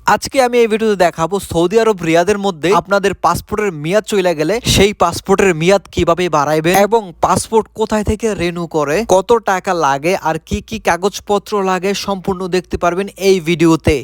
আজকে আমি এই ভিডিওতে দেখাবো সৌদি আরব রিয়াদের মধ্যে আপনাদের পাসপোর্টের মেয়াদ চলে গেলে সেই পাসপোর্টের মেয়াদ কিভাবে বাড়াইবেন এবং পাসপোর্ট কোথায় থেকে রিনিউ করে, কত টাকা লাগে আর কি কি কাগজপত্র লাগে সম্পূর্ণ দেখতে পারবেন এই ভিডিওতে।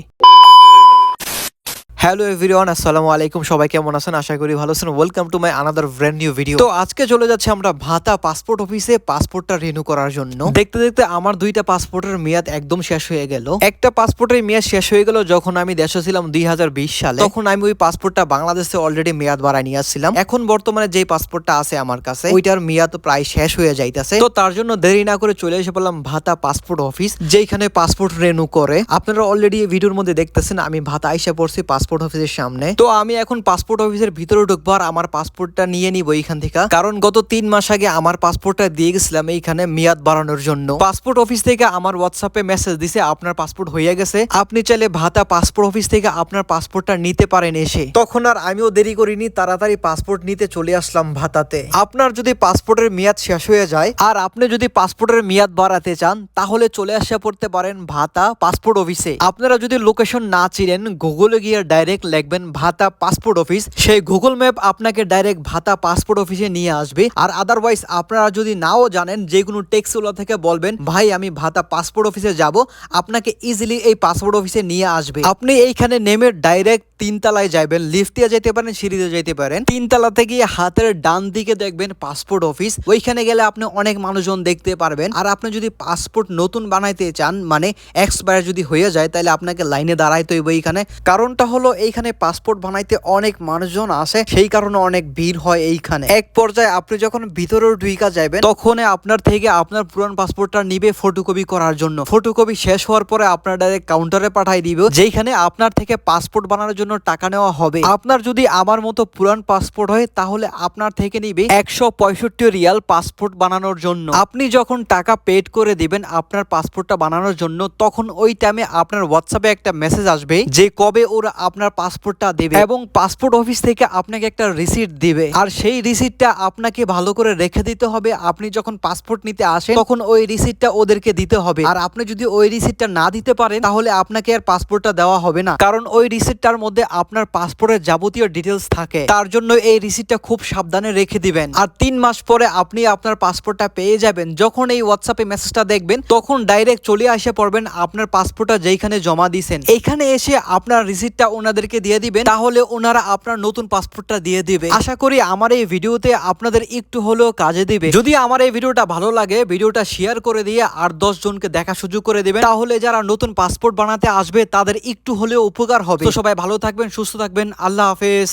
হ্যালো এভরিওয়ান, আসসালামু আলাইকুম। সবাই কেমন আছেন? আশা করি ভালো আছেন। Welcome to my another brand new video. তো আজকে চলে যাচ্ছে আমরা ভাতা পাসপোর্ট অফিসে পাসপোর্টটা রিনিউ করার জন্য। দেখতে দেখতে আমার দুইটা পাসপোর্টের মেয়াদ একদম শেষ হয়ে গেল। একটা পাসপোর্টের মেয়াদ শেষ হয়ে গেল যখন আমি দেশে ছিলাম 2020 সালে। তখন আমি ওই পাসপোর্টটা বাংলাদেশে অলরেডি মেয়াদ বাড়ায় নিয়ে আসছিলাম। এখন বর্তমানে যে পাসপোর্টটা আছে আমার কাছে ওইটার মেয়াদ প্রায় শেষ হয়ে যাইতেছে। তো তার জন্য দেরি না করে চলে এসে পড়লাম ভাতা পাসপোর্ট অফিস, যেখানে পাসপোর্ট রিনিউ করে। আপনারা অলরেডি এই ভিডিওর মধ্যে দেখতেছেন আমি ভাতা আইসা পড়ছি পাসপোর্ট অফিসের সামনে। তো আমি এখন পাসপোর্ট অফিসের ভিতরে ঢুকবো আর আমার পাসপোর্টটা নিয়ে নিব এইখান থেকে, কারণ গত 3 মাস আগে আমার পাসপোর্টটা দিয়ে গেছিলাম এইখানে মেয়াদ বাড়ানোর জন্য। পাসপোর্ট অফিস থেকে আমার হোয়াটসঅ্যাপে মেসেজ দিছে আপনার পাসপোর্ট হয়ে গেছে, আপনি চাইলে ভাতা পাসপোর্ট অফিস থেকে আপনার পাসপোর্টটা নিতে পারেন এসে। তখন আর আমিও দেরি করিনি, তাড়াতাড়ি পাসপোর্ট নিতে চলে আসলাম ভাতাতে। আপনার যদি পাসপোর্টের মেয়াদ শেষ হয়ে যায় আর আপনি যদি পাসপোর্টের মেয়াদ বাড়াতে চান তাহলে চলে আসা পড়তে পারেন ভাতা পাসপোর্ট অফিসে। আপনারা যদি লোকেশন না চিনেন গুগলে গিয়ে ডাইরেক্ট লিখবেন ভাতা পাসপোর্ট অফিস, সেই গুগল ম্যাপ আপনাকে ডাইরেক্ট ভাতা পাসপোর্ট অফিসে নিয়ে আসবে। আর আদারওয়াইজ আপনারা যদি নাও জানেন যে কোনো টেক্সটওয়ালা থেকে বলবেন ভাই আমি ভাতা পাসপোর্ট অফিসে যাব, আপনাকে ইজিলি এই পাসপোর্ট অফিসে নিয়ে আসবে। আপনি এইখানে নেমে ডাইরেক্ট 3 তলায় যাবেন, লিফট দিয়ে যেতে পারেন, সিঁড়িতে যেতে পারেন। 3 তলাতে গিয়ে হাতের ডান দিকে দেখবেন পাসপোর্ট অফিস, ওইখানে গেলে আপনি অনেক মানুষজন দেখতে পারবেন। আর আপনি যদি পাসপোর্ট নতুন বানাইতে চান, মানে এক্সপায়ার যদি হয়ে যায়, তাহলে আপনাকে লাইনে দাঁড়াইতে হইব এইখানে। কারণটা হলো এইখানে পাসপোর্ট বানাইতে অনেক মানুষজন আসে, সেই কারণে অনেক ভিড় হয় এইখানে। এক পর্যায়ে আপনি যখন ভিতরে ঢুইকা যাবেন তখন আপনার থেকে আপনার পুরান পাসপোর্টটা নিবে ফটোকপি করার জন্য। ফটোকপি শেষ হওয়ার পরে আপনার ডাইরেক্ট কাউন্টারে পাঠাই দিবে, যেখানে আপনার থেকে পাসপোর্ট বানানোর জন্য টাকা নেওয়া হবে। আপনার যদি আমার মতো পুরান পাসপোর্ট হয় তাহলে আপনার থেকে নিবে 165 রিয়াল পাসপোর্ট বানানোর জন্য। আপনি যখন টাকা পেড করে দিবেন আপনার পাসপোর্টটা বানানোর জন্য, তখন ওই টাইমে আপনার হোয়াটসঅ্যাপে একটা মেসেজ আসবে যে কবে ওরা আপনার পাসপোর্টটা দেবে, এবং পাসপোর্ট অফিস থেকে আপনাকে একটা রিসিট দিবে। আর সেই রিসিটটা আপনাকে ভালো করে রেখে দিতে হবে। আপনি যখন পাসপোর্ট নিতে আসেন তখন ওই রিসিটটা ওদেরকে দিতে হবে। আর আপনি যদি ওই রিসিটটা না দিতে পারেন তাহলে আপনাকে আর পাসপোর্টটা দেওয়া হবে না, কারণ ওই রিসিটটার মধ্যে আপনার পাসপোর্টের যাবতীয় ডিটেলস থাকে। তার জন্য এই রিসিটটা খুব সাবধানে রেখে দিবেন। আর 3 মাস পরে আপনি আপনার পাসপোর্টটা পেয়ে যাবেন। যখন এই হোয়াটসঅ্যাপে মেসেজটা দেখবেন তখন ডাইরেক্ট চলে আসে পড়বেন আপনার পাসপোর্টটা যেখানে জমা দিয়েছেন, এইখানে এসে আপনার রিসিটটা ওনাদেরকে দিয়ে দিবেন, তাহলে ওনারা আপনার নতুন পাসপোর্টটা দিয়ে দিবে। আশা করি আমার এই ভিডিওতে আপনাদের একটু হলেও কাজে দিবে। যদি আমার এই ভিডিওটা ভালো লাগে ভিডিওটা শেয়ার করে দিয়ে আর 10 জনকে দেখা সুযোগ করে দিবেন, তাহলে যারা নতুন পাসপোর্ট বানাতে আসবে তাদের একটু হলেও উপকার হবে। তো সবাই ভালো থাকবেন, সুস্থ থাকবেন। আল্লাহ হাফেজ।